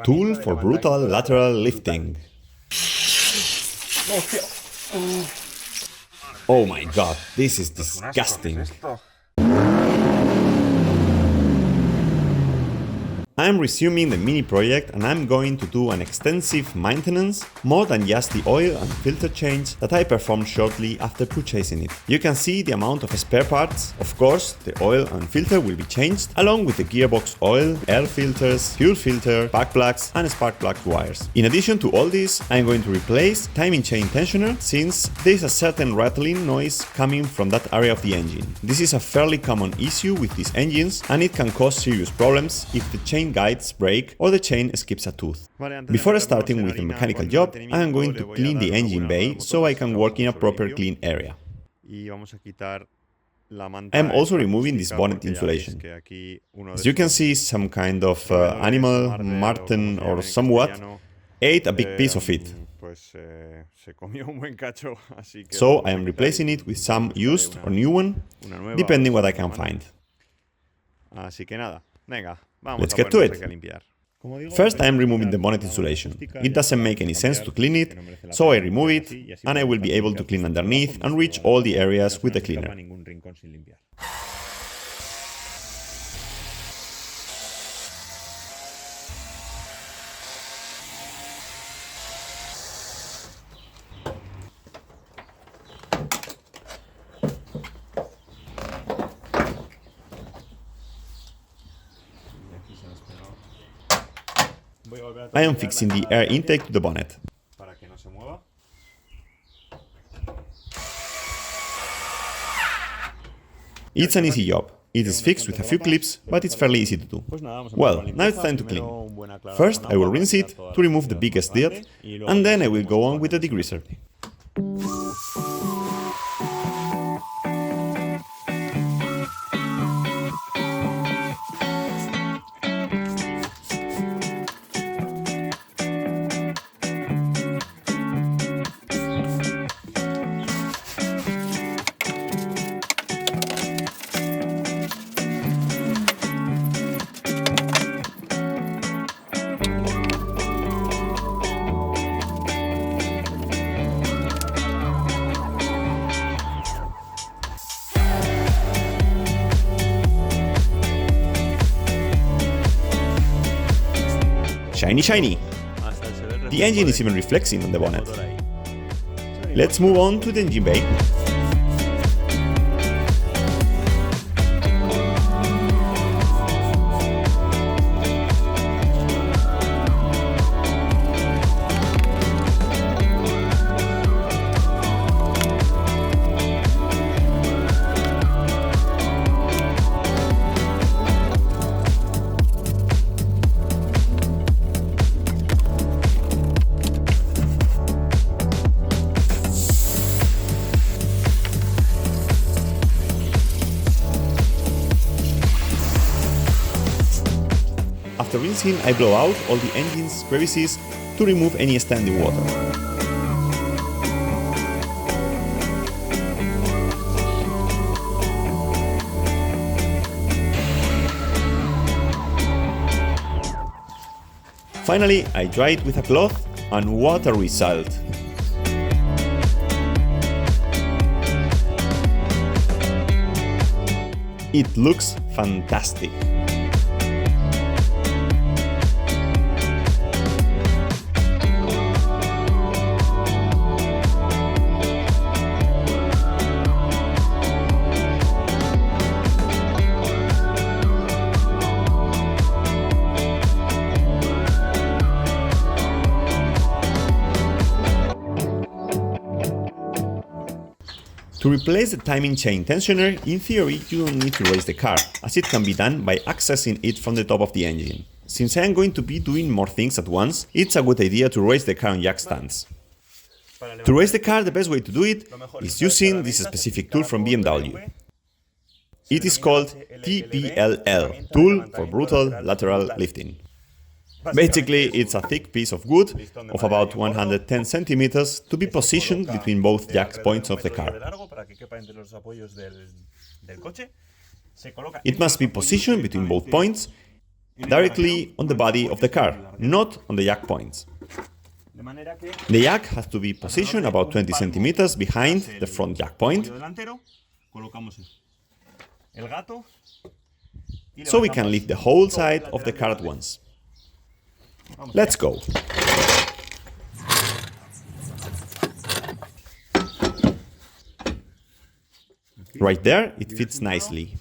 Tool for brutal lateral lifting. Oh my god, this is disgusting. I'm resuming the mini project and I'm going to do an extensive maintenance, more than just the oil and filter change that I performed shortly after purchasing it. You can see the amount of spare parts. Of course, the oil and filter will be changed, along with the gearbox oil, air filters, fuel filter, spark plugs and spark plug wires. In addition to all this, I'm going to replace timing chain tensioner, since there is a certain rattling noise coming from that area of the engine. This is a fairly common issue with these engines and it can cause serious problems if the chain guides break or the chain skips a tooth. Before starting with the mechanical job, I am going to clean the engine bay so I can work in a proper clean area. I am also removing this bonnet insulation. As you can see, some kind of animal, marten or somewhat, ate a big piece of it. So I am replacing it with some used or new one, depending what I can find. Let's get to it. First, I am removing the bonnet insulation. It doesn't make any sense to clean it, so I remove it, and I will be able to clean underneath and reach all the areas with the cleaner. I am fixing the air intake to the bonnet. It's an easy job. It is fixed with a few clips, but it's fairly easy to do. Well, now it's time to clean. First, I will rinse it to remove the biggest dirt, and then I will go on with the degreaser. Shiny, shiny! The engine is even reflexing on the bonnet. Let's move on to the engine bay. After rinsing, I blow out all the engine's crevices to remove any standing water. Finally, I dry it with a cloth, and what a result! It looks fantastic! To replace the timing chain tensioner, in theory you don't need to raise the car, as it can be done by accessing it from the top of the engine. Since I am going to be doing more things at once, it's a good idea to raise the car on jack stands. To raise the car, the best way to do it is using this specific tool from BMW. It is called TBLL, Tool for Brutal Lateral Lifting. Basically, it's a thick piece of wood of about 110 centimeters to be positioned between both jack points of the car. It must be positioned between both points directly on the body of the car, not on the jack points. The jack has to be positioned about 20 centimeters behind the front jack point, so we can lift the whole side of the car at once. Let's go. Right there, it fits nicely.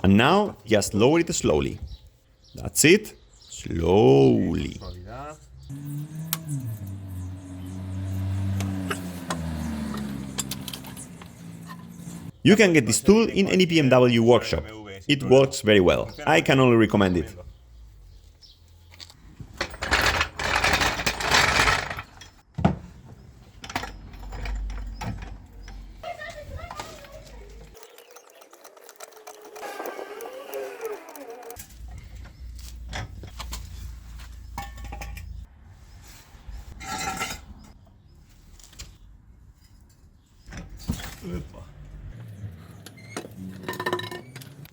And now, just lower it slowly. That's it. Slowly. You can get this tool in any BMW workshop. It works very well. I can only recommend it.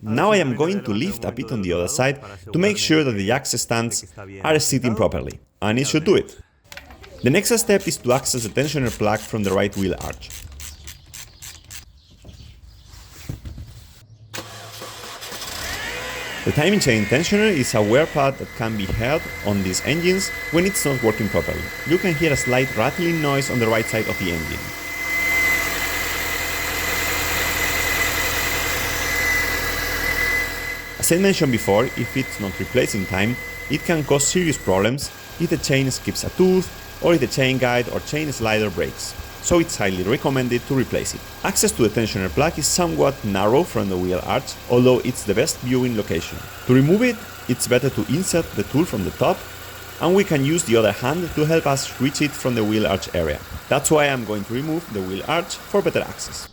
Now I am going to lift a bit on the other side to make sure that the jack stands are sitting properly, and it should do it. The next step is to access the tensioner plug from the right wheel arch. The timing chain tensioner is a wear pad that can be heard on these engines when it's not working properly. You can hear a slight rattling noise on the right side of the engine. As I mentioned before, if it's not replaced in time, it can cause serious problems if the chain skips a tooth or if the chain guide or chain slider breaks, so it's highly recommended to replace it. Access to the tensioner plug is somewhat narrow from the wheel arch, although it's the best viewing location. To remove it, it's better to insert the tool from the top, and we can use the other hand to help us reach it from the wheel arch area. That's why I'm going to remove the wheel arch for better access.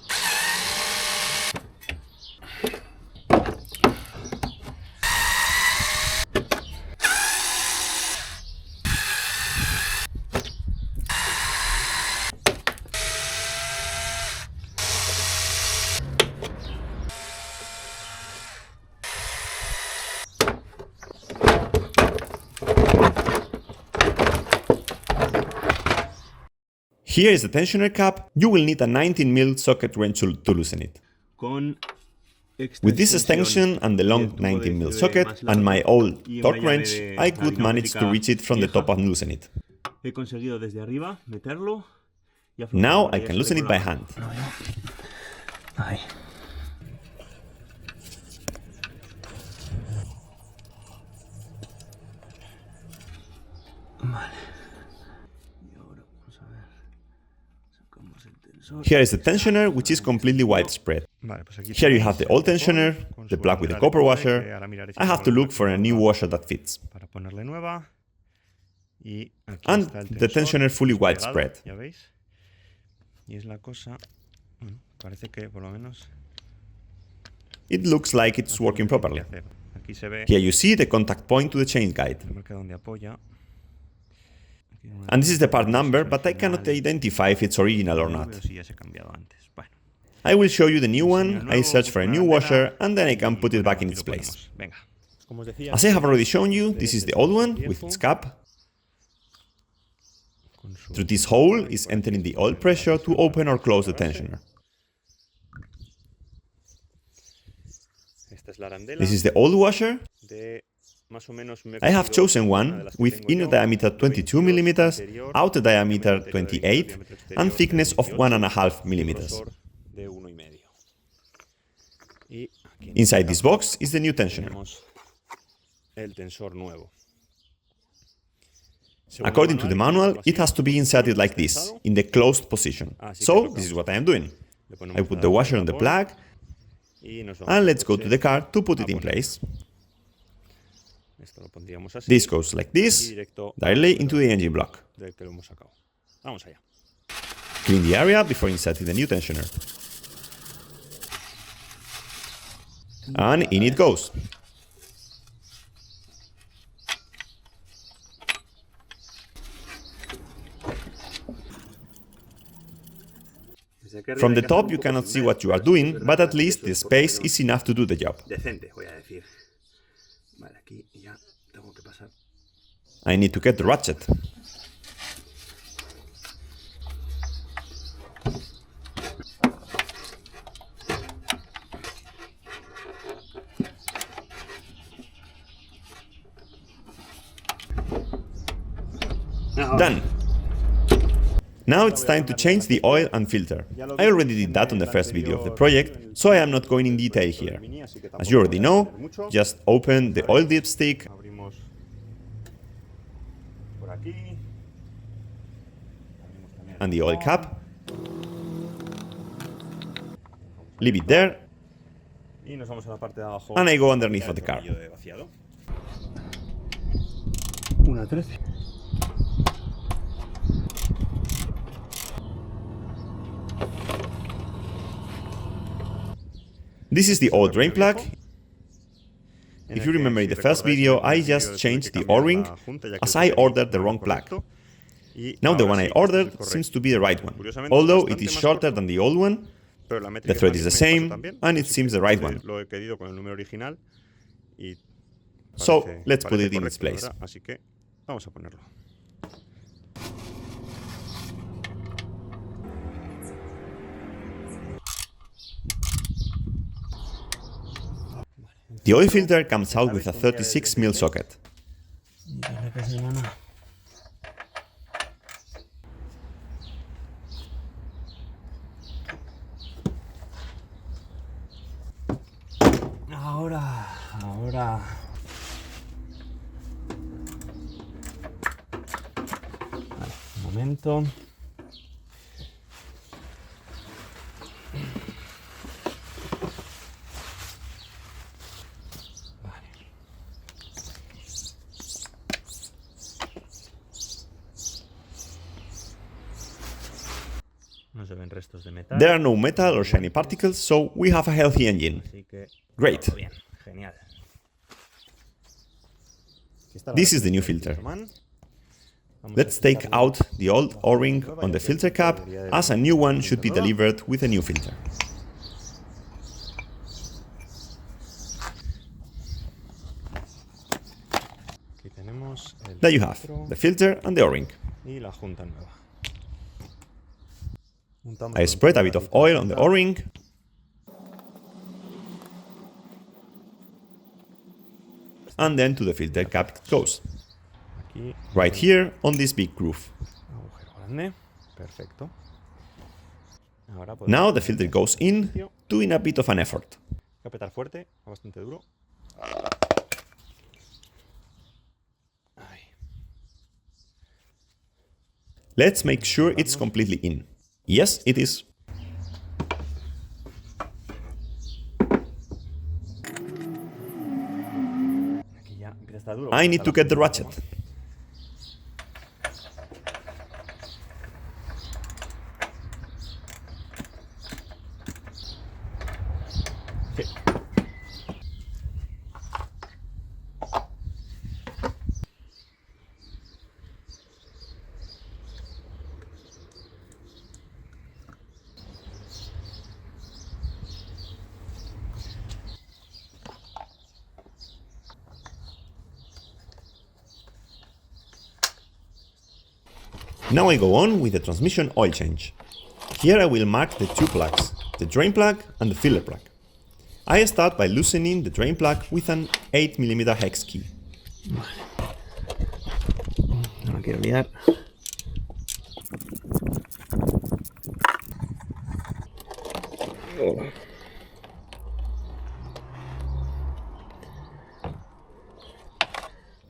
Here is the tensioner cap. You will need a 19mm socket wrench to loosen it. With this extension and the long 19mm socket and my old torque wrench, I could manage to reach it from the top and loosen it. Now I can loosen it by hand. Here is the tensioner, which is completely widespread. Here you have the old tensioner, the plug with the copper washer. I have to look for a new washer that fits. And the tensioner fully widespread. It looks like it's working properly. Here you see the contact point to the chain guide. And this is the part number, but I cannot identify if it's original or not. I will show you the new one. I search for a new washer and then I can put it back in its place. As I have already shown you, this is the old one with its cap. Through this hole is entering the oil pressure to open or close the tensioner. This is the old washer. I have chosen one with inner diameter 22 mm, outer diameter 28, and thickness of 1.5 mm. Inside this box is the new tensioner. According to the manual, it has to be inserted like this, in the closed position. So, this is what I am doing. I put the washer on the plug, and let's go to the car to put it in place. This goes like this, directly into the engine block. Clean the area before inserting the new tensioner. And in it goes. From the top you cannot see what you are doing, but at least the space is enough to do the job. I need to get the ratchet. Done! Now it's time to change the oil and filter. I already did that on the first video of the project, so I am not going in detail here. As you already know, just open the oil dipstick and the oil cap, leave it there, and I go underneath of the car. This is the old drain plug. If you remember in the first video, I just changed the O-ring as I ordered the wrong plug. Now the one I ordered seems to be the right one. Although it is shorter than the old one, the thread is the same, and it seems the right one. So let's put it in its place. The oil filter comes out with a 36mm socket. Ahora. Vale, un momento. There are no metal or shiny particles, so we have a healthy engine. Great. This is the new filter. Let's take out the old O-ring on the filter cap, as a new one should be delivered with a new filter. There you have the filter and the O-ring. I spread a bit of oil on the O-ring and then to the filter cap it goes. Right here on this big groove. Now the filter goes in, doing a bit of an effort. Let's make sure it's completely in. Yes, it is. I need to get the ratchet. Now I go on with the transmission oil change. Here I will mark the two plugs, the drain plug and the filler plug. I start by loosening the drain plug with an 8mm hex key. No me quiero liar.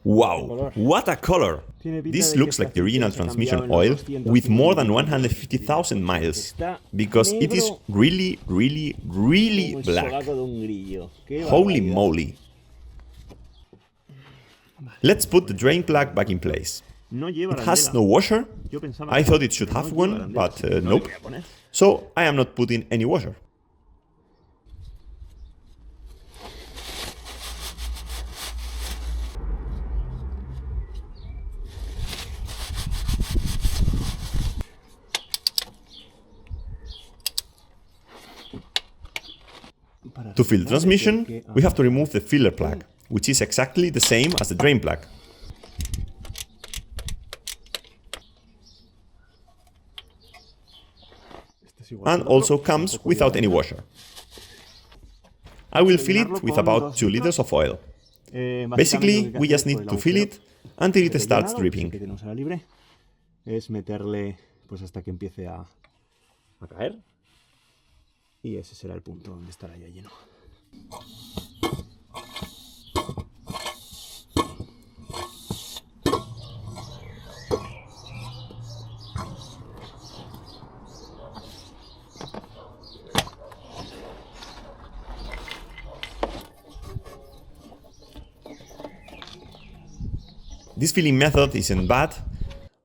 Wow, what a color! This looks like the original transmission oil with more than 150,000 miles, because it is really black. Holy moly! Let's put the drain plug back in place. It has no washer. I thought it should have one, but nope. So I am not putting any washer. To fill transmission, we have to remove the filler plug, which is exactly the same as the drain plug. And also comes without any washer. I will fill it with about 2 liters of oil. Basically, we just need to fill it until it starts dripping. Es meterle pues hasta que empiece a caer. Y ese será el punto donde estará ya lleno. This filling method isn't bad,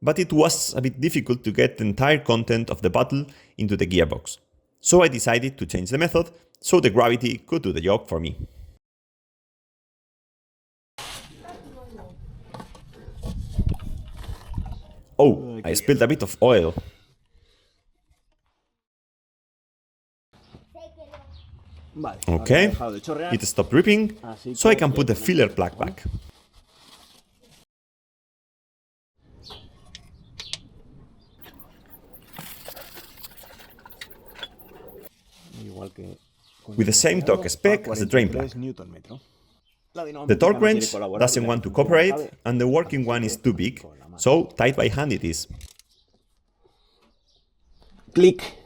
but it was a bit difficult to get the entire content of the bottle into the gearbox. So I decided to change the method so the gravity could do the job for me. Oh, I spilled a bit of oil. Okay, it stopped dripping, so I can put the filler plug back. With the same torque spec as the drain plug. The torque wrench doesn't want to cooperate, and the working one is too big, so tight by hand it is. Click.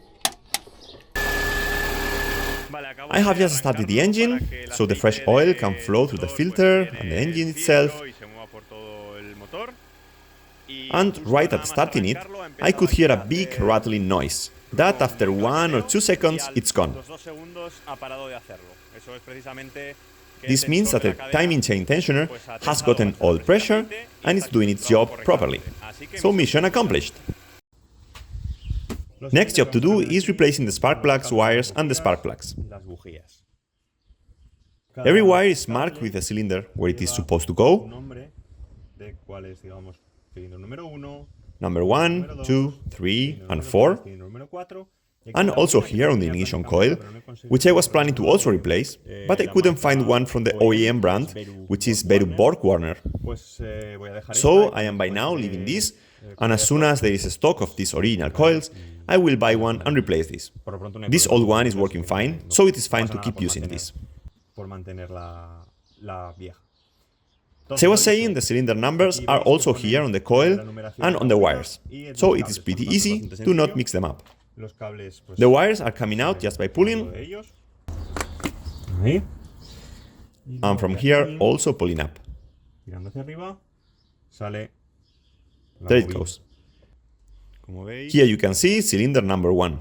I have just started the engine, so the fresh oil can flow through the filter and the engine itself. And right at starting it, I could hear a big rattling noise. That after 1 or 2 seconds, it's gone. This means that the timing chain tensioner has gotten all pressure and is doing its job properly. So mission accomplished. Next job to do is replacing the spark plugs, wires and the spark plugs. Every wire is marked with the cylinder where it is supposed to go. Number 1, 2, 3 and 4. And also here on the ignition coil, which I was planning to also replace, but I couldn't find one from the OEM brand, which is Borg-Warner. So I am by now leaving this, and as soon as there is a stock of these original coils, I will buy one and replace this. This old one is working fine, so it is fine to keep using this. As I was saying, the cylinder numbers are also here on the coil and on the wires, so it is pretty easy to not mix them up. The wires are coming out just by pulling, and from here also pulling up. There it goes. Here you can see cylinder number 1.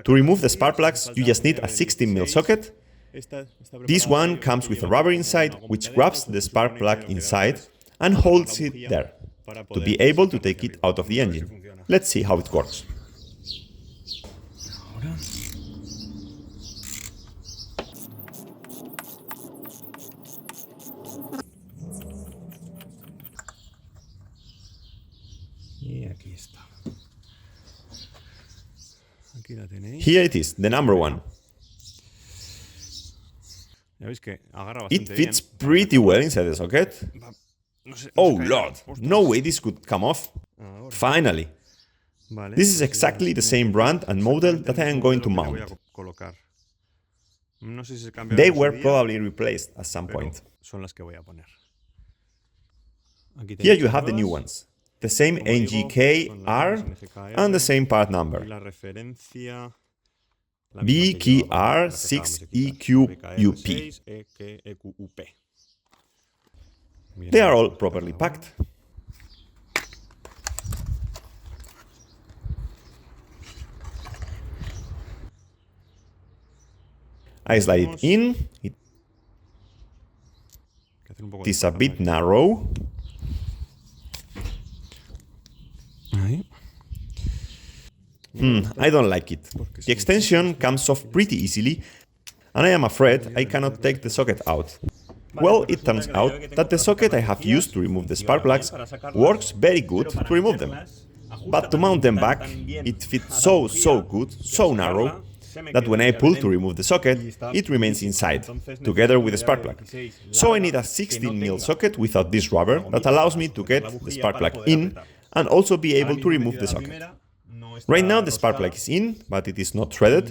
To remove the spark plugs, you just need a 16mm socket. This one comes with a rubber inside, which grabs the spark plug inside and holds it there, to be able to take it out of the engine. Let's see how it works. Here it is, the number 1. It fits pretty well inside the socket. Oh lord, no way this could come off. Finally. This is exactly the same brand and model that I am going to mount. They were probably replaced at some point. Here you have the new ones. The same NGK-R and the same part number. BKR6EQUP. They are all properly packed. I slide it in. it is a bit narrow. I don't like it. The extension comes off pretty easily, and I am afraid I cannot take the socket out. Well, it turns out that the socket I have used to remove the spark plugs works very good to remove them. But to mount them back, it fits so good, so narrow, that when I pull to remove the socket, it remains inside, together with the spark plug. So I need a 16mm socket without this rubber that allows me to get the spark plug in and also be able to remove the socket. Right now the spark plug is in, but it is not threaded.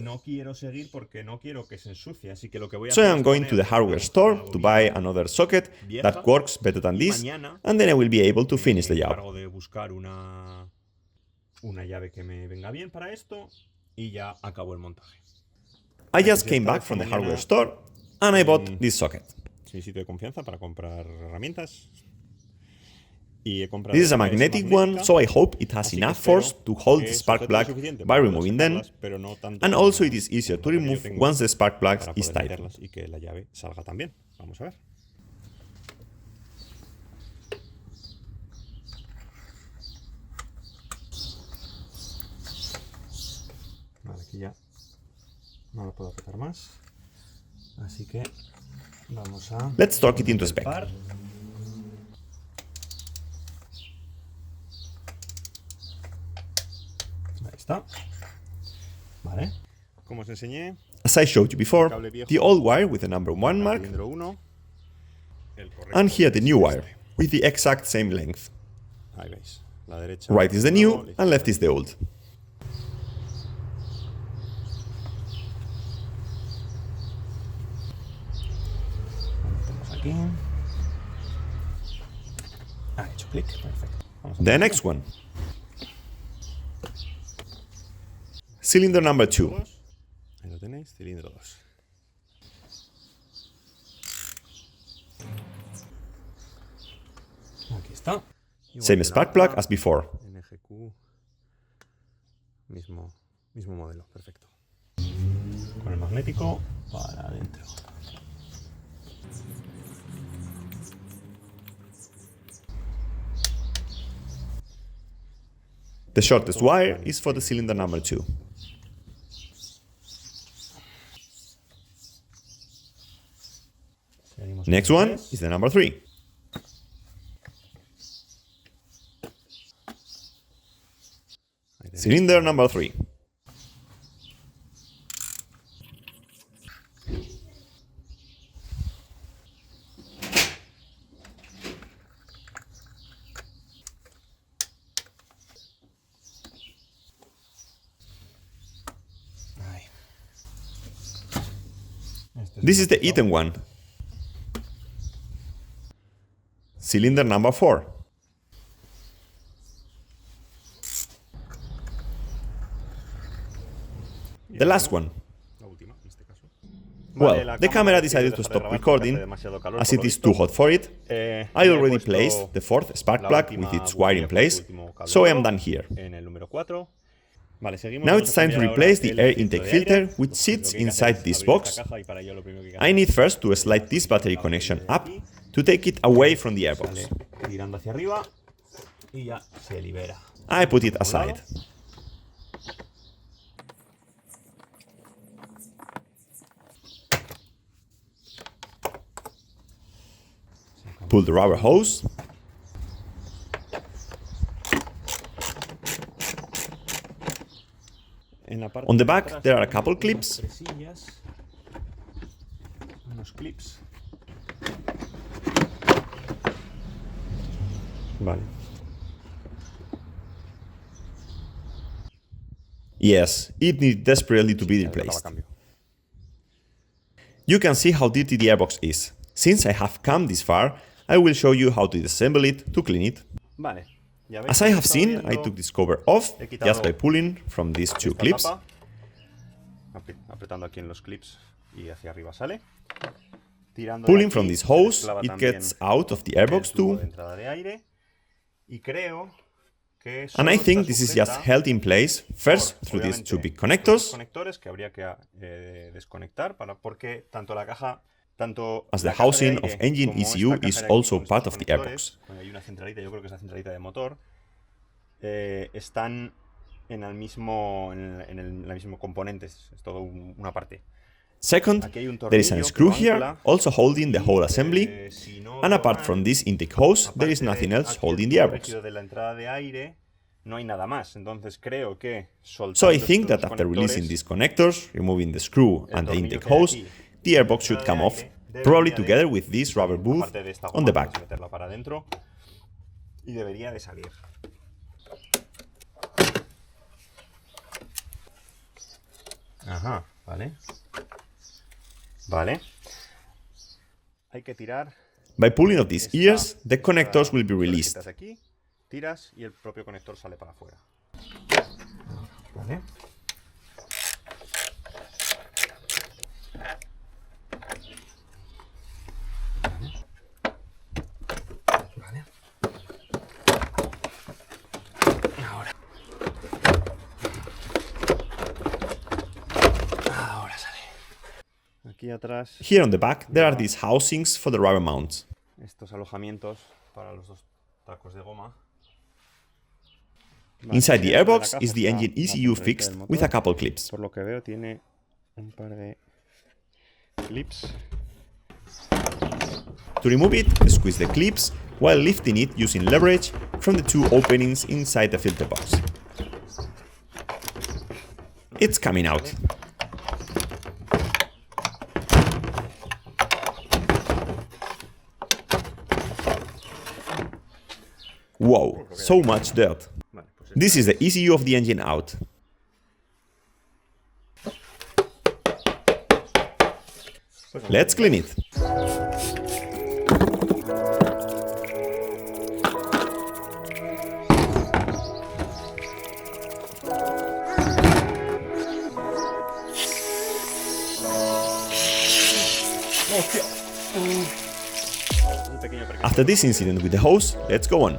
So I am going to the hardware store to buy another socket that works better than this, and then I will be able to finish the job. I just came back from the hardware store and I bought this socket. This is a magnetic one, so I hope it has enough force to hold the spark plug by removing them, and also it is easier to remove once the spark plug is tight. Aquí ya no lo puedo apretar más, así que vamos a... Let's torque it into spec. Ahí está. Vale. Como os enseñé, as I showed you before, the old wire with the number 1 mark, and here the new wire with the exact same length. Right is the new and left is the old. Aquí. Ha hecho clic, perfecto. The next one. Cylinder number 2. Ahí lo tenéis, cilindro 2. Aquí está. Same spark plug as before. NGQ. Mismo modelo, perfecto. Con el magnético para adentro. The shortest wire is for the cylinder number 2. Next one is the number 3. Cylinder number 3. This is the eaten one. Cylinder number 4. The last one. Well, the camera decided to stop recording as it is too hot for it. I already placed the fourth spark plug with its wire in place, so I am done here. Now it's time to replace the air intake filter which sits inside this box. I need first to slide this battery connection up to take it away from the airbox. I put it aside. Pull the rubber hose. On the back there are a couple clips. Yes, it needs desperately to be replaced. You can see how dirty the airbox is. Since I have come this far, I will show you how to disassemble it to clean it. As I have seen, I took this cover off just by pulling from these two clips. Pulling from this hose, it gets out of the airbox too. And I think this is just held in place first through these two big connectors. as the housing of engine ECU is also part of the airbox. Hay una centralita, yo creo que es la centralita de motor. Están en el mismo componente, es todo una parte. Second, there is a screw here, also holding the whole assembly, and apart from this intake hose, there is nothing else holding the airbox. So I think that after releasing these connectors, removing the screw and the intake hose, the airbox should come off, probably together with this rubber booth on the back. Ajá, vale. Vale. Hay que tirar. By pulling of these ears, the connectors will be released. Aquí, tiras y el propio conector sale para afuera. Vale. Vale. Ahora. Ahora sale. Aquí atrás. Here on the back, there are these housings for the rubber mounts. Estos alojamientos para los dos tacos de goma. Inside the airbox is the engine ECU fixed with a couple clips. Por lo que veo tiene un par de clips. To remove it, squeeze the clips while lifting it using leverage from the two openings inside the filter box. It's coming out. Wow, so much dirt. This is the ECU of the engine out. Let's clean it. After this incident with the hose, let's go on.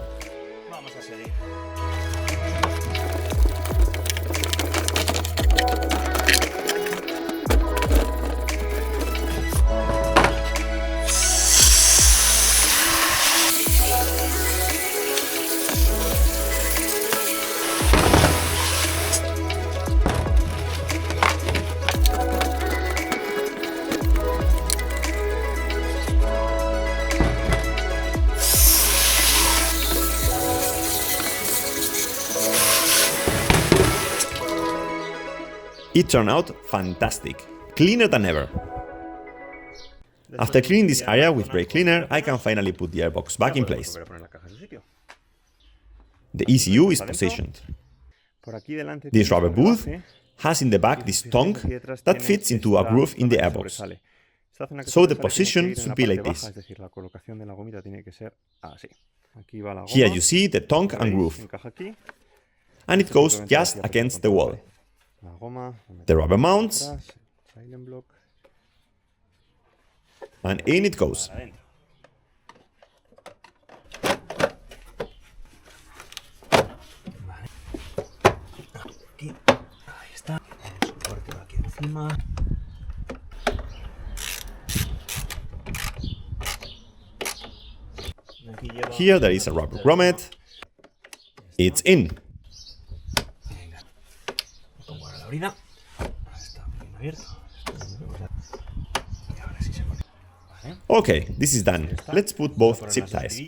It turned out fantastic, cleaner than ever. After cleaning this area with brake cleaner, I can finally put the airbox back in place. The ECU is positioned. This rubber booth has in the back this tongue that fits into a groove in the airbox. So the position should be like this. Here you see the tongue and groove, and it goes just against the wall. The rubber mounts, and in it goes. Here there is a rubber grommet. It's in. Okay, this is done. Let's put both zip ties.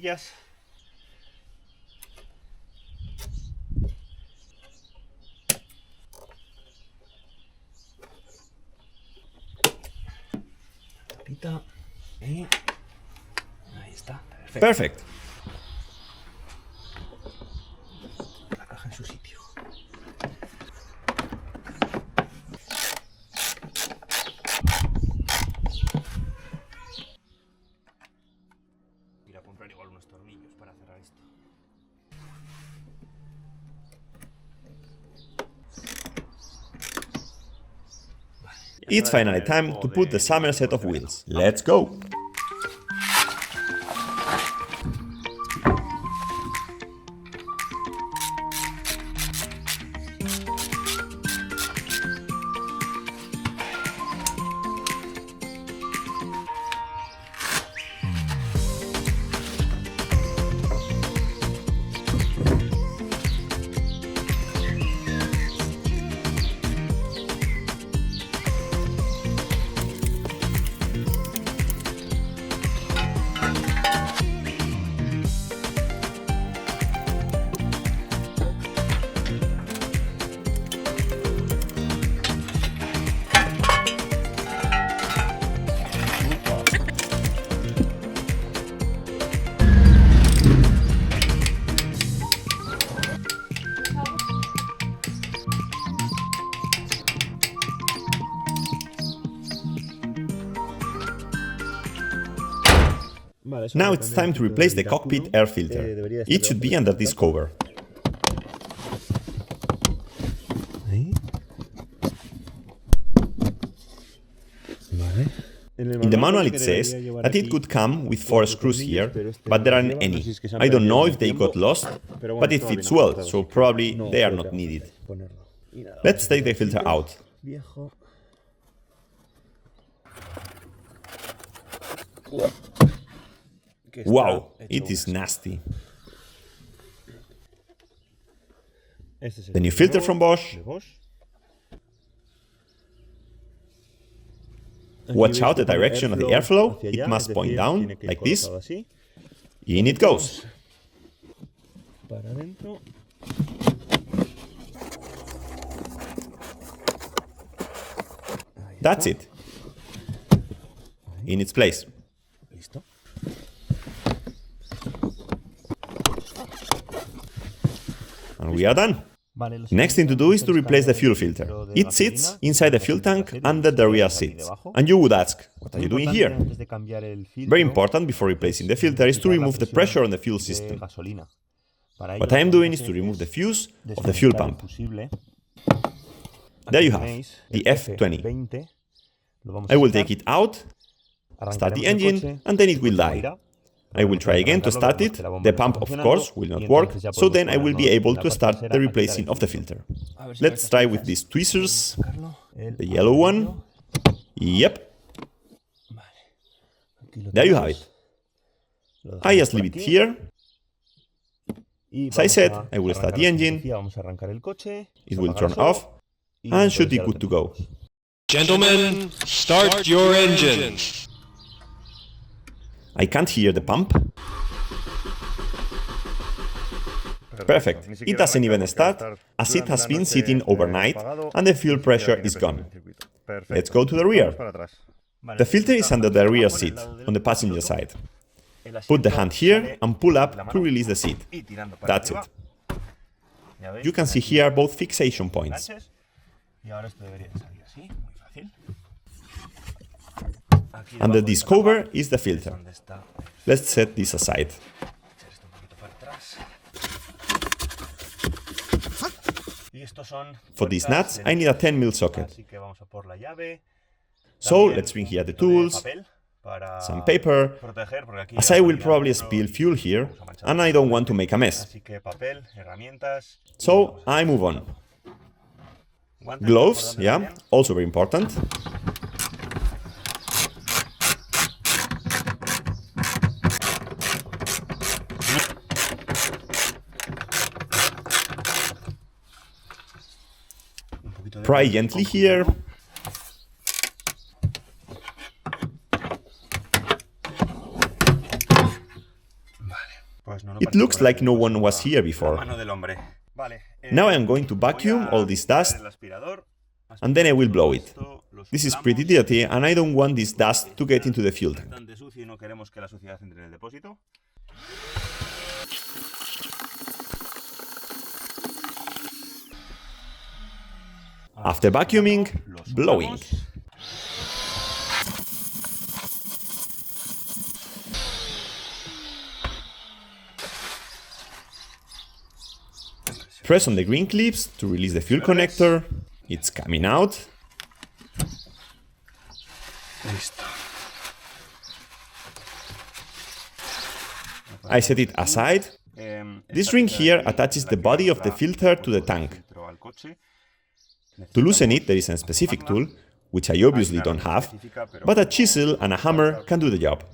Perfect. La caja en su sitio. Ir a comprar igual unos tornillos para cerrar esto. It's finally time to put the summer set of wheels. Let's go! Now it's time to replace the cockpit air filter. It should be under this cover. In the manual it says that it could come with 4 screws here, but there aren't any. I don't know if they got lost, but it fits well, so probably they are not needed. Let's take the filter out. Wow, it is nasty. The new filter from Bosch. Watch out the direction of the airflow, it must point down, like this. In it goes. That's it. In its place. And we are done. Next thing to do is to replace the fuel filter. It sits inside the fuel tank under the rear seats. And you would ask, what are you doing here? Very important before replacing the filter is to remove the pressure on the fuel system. What I am doing is to remove the fuse of the fuel pump. There you have the F20. I will take it out, start the engine, and then it will die. I will try again to start it. The pump, of course, will not work, so then I will be able to start the replacing of the filter. Let's try with these tweezers. The yellow one. Yep. There you have it. I just leave it here. As I said, I will start the engine. It will turn off and should be good to go. Gentlemen, start your engines. I can't hear the pump. Perfect. It doesn't even start, as it has been sitting overnight and the fuel pressure is gone. Let's go to the rear. The filter is under the rear seat, on the passenger side. Put the hand here and pull up to release the seat. That's it. You can see here both fixation points. Under this cover is the filter. Let's set this aside. For these nuts, I need a 10mm socket. So let's bring here the tools, some paper, as I will probably spill fuel here, and I don't want to make a mess. So I move on. Gloves, yeah, also very important. Pry gently here. It looks like no one was here before. Now I am going to vacuum all this dust and then I will blow it. This is pretty dirty and I don't want this dust to get into the fuel tank. After vacuuming, blowing. Press on the green clips to release the fuel connector. It's coming out. I set it aside. This ring here attaches the body of the filter to the tank. To loosen it, there is a specific tool, which I obviously don't have, but a chisel and a hammer can do the job.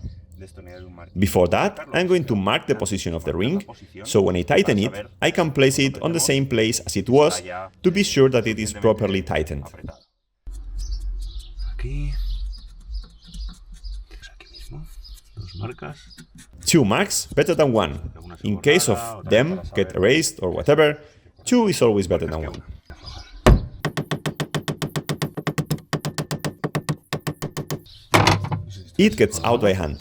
Before that, I'm going to mark the position of the ring, so when I tighten it, I can place it on the same place as it was to be sure that it is properly tightened. Two marks, better than one. In case of them get erased or whatever, two is always better than one. It gets out by hand.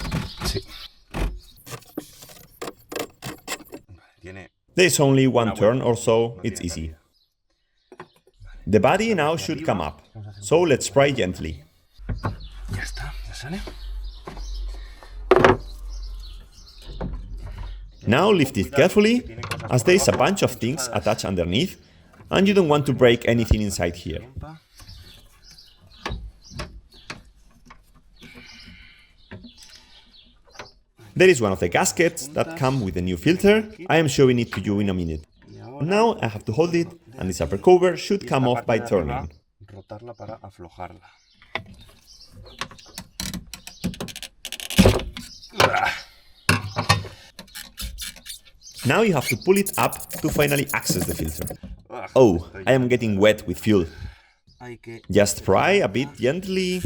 There's only one turn or so, it's easy. The body now should come up, so let's pry gently. Now lift it carefully, as there is a bunch of things attached underneath, and you don't want to break anything inside here. There is one of the gaskets that come with the new filter. I am showing it to you in a minute. Now I have to hold it, and this upper cover should come off by turning. Now you have to pull it up to finally access the filter. Oh, I am getting wet with fuel. Just pry a bit gently.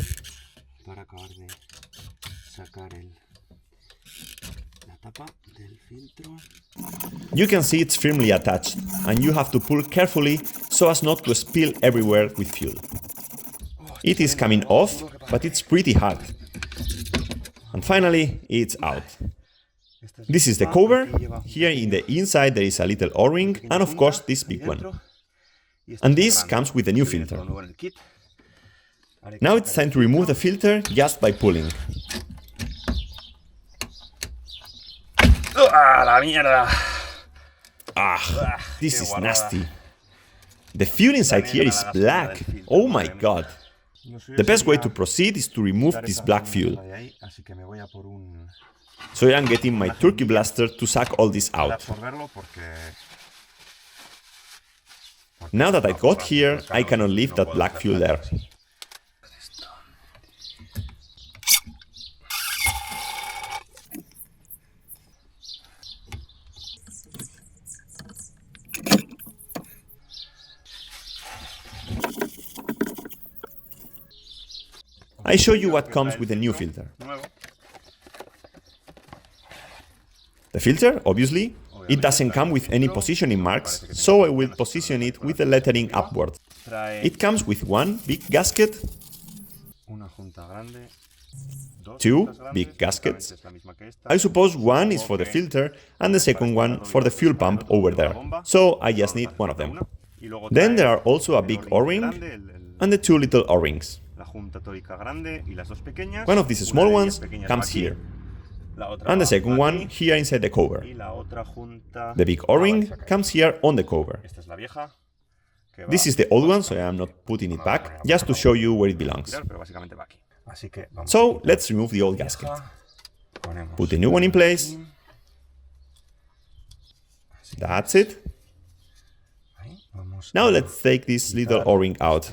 You can see it's firmly attached, and you have to pull carefully so as not to spill everywhere with fuel. It is coming off, but it's pretty hard. And finally, it's out. This is the cover. Here in the inside there is a little O-ring, and of course this big one. And this comes with the new filter. Now it's time to remove the filter just by pulling. This is nasty. The fuel inside here is black. Oh my god. The best way to proceed is to remove this black fuel. So I am getting my turkey blaster to suck all this out. Now that I got here, I cannot leave that black fuel there. I show you what comes with the new filter. The filter, obviously, it doesn't come with any positioning marks, so I will position it with the lettering upwards. It comes with one big gasket, two big gaskets. I suppose one is for the filter and the second one for the fuel pump over there, so I just need one of them. Then there are also a big O-ring and the two little O-rings. One of these small ones comes here, and the second one here inside the cover. The big O-ring comes here on the cover. This is the old one, so I am not putting it back, just to show you where it belongs. So let's remove the old gasket. Put the new one in place. That's it. Now let's take this little O-ring out.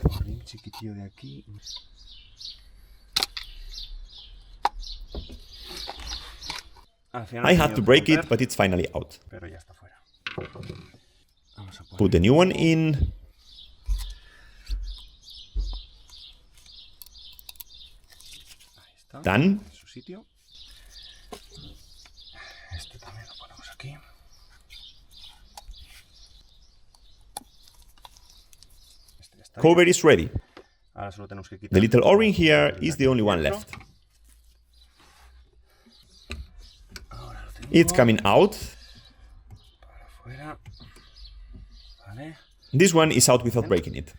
I had to break it, but it's finally out. Put the new one in. Done. Cover is ready. The little O-ring here is the only one left. It's coming out. This one is out without breaking it.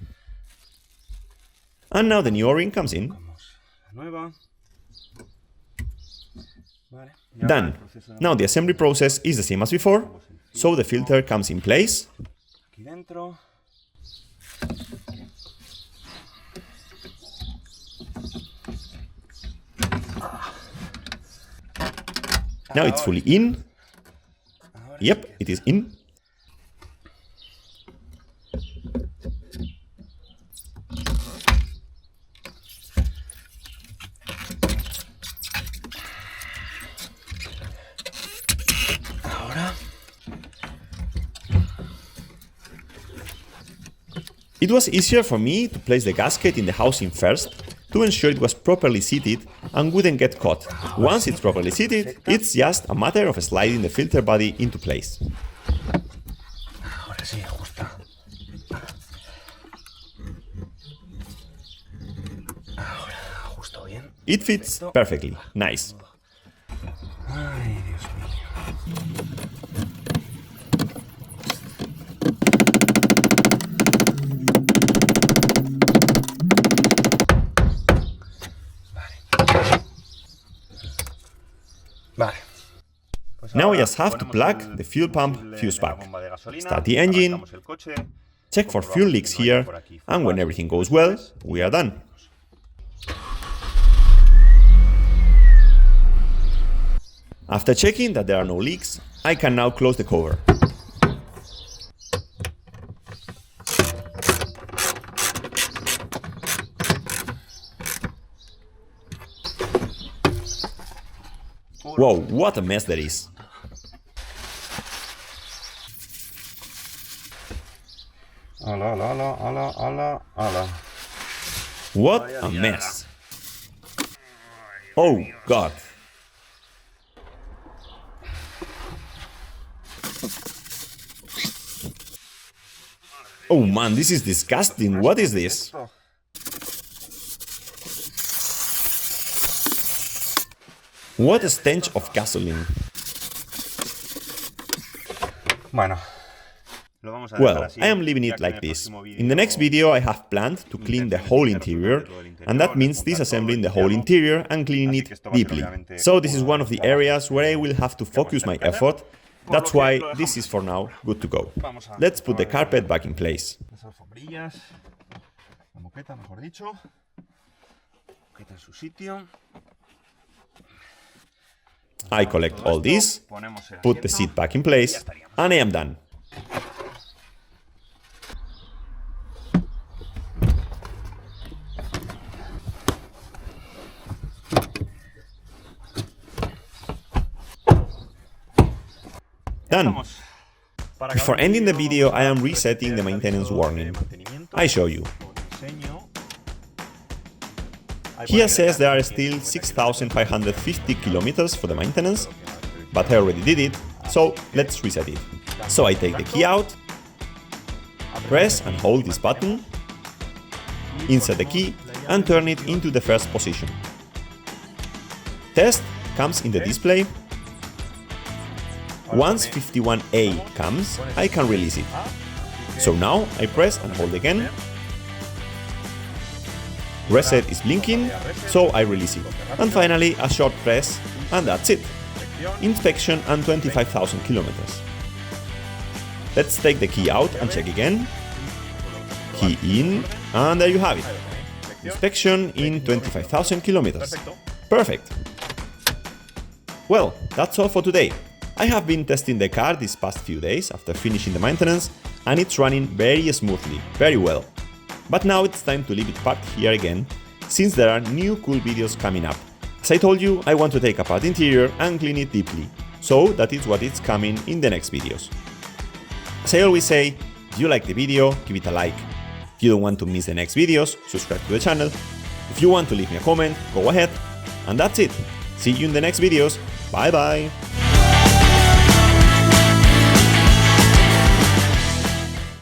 And now the new O-ring comes in. Done. Now the assembly process is the same as before, so the filter comes in place. Now it's fully in. Yep, it is in. It was easier for me to place the gasket in the housing first, to ensure it was properly seated and wouldn't get caught. Once it's properly seated, it's just a matter of sliding the filter body into place. It fits perfectly. Nice. Now I just have to plug the fuel pump fuse back, start the engine, check for fuel leaks here, and when everything goes well, we are done. After checking that there are no leaks, I can now close the cover. Whoa, what a mess that is! What a mess! Oh god! Oh man, this is disgusting! What is this? What a stench of gasoline! Well, I am leaving it like this. In the next video I have planned to clean the whole interior, and that means disassembling the whole interior and cleaning it deeply. So this is one of the areas where I will have to focus my effort. That's why this is for now good to go. Let's put the carpet back in place. I collect all this, put the seat back in place, and I am done. Done. Before ending the video, I am resetting the maintenance warning. I show you. Here says there are still 6,550 kilometers for the maintenance, but I already did it, so let's reset it. So I take the key out, press and hold this button, insert the key and turn it into the first position. Test comes in the display. Once 51A comes, I can release it. So now I press and hold again. Reset is blinking, so I release it. And finally a short press, and that's it. Inspection and 25,000 kilometers. Let's take the key out and check again. Key in, and there you have it. Inspection in 25,000 kilometers. Perfect. Well, that's all for today. I have been testing the car these past few days after finishing the maintenance, and it's running very smoothly, very well. But now it's time to leave it parked here again, since there are new cool videos coming up. As I told you, I want to take apart the interior and clean it deeply, so that is what is coming in the next videos. As I always say, if you like the video, give it a like. If you don't want to miss the next videos, subscribe to the channel. If you want to leave me a comment, go ahead. And that's it. See you in the next videos. Bye bye!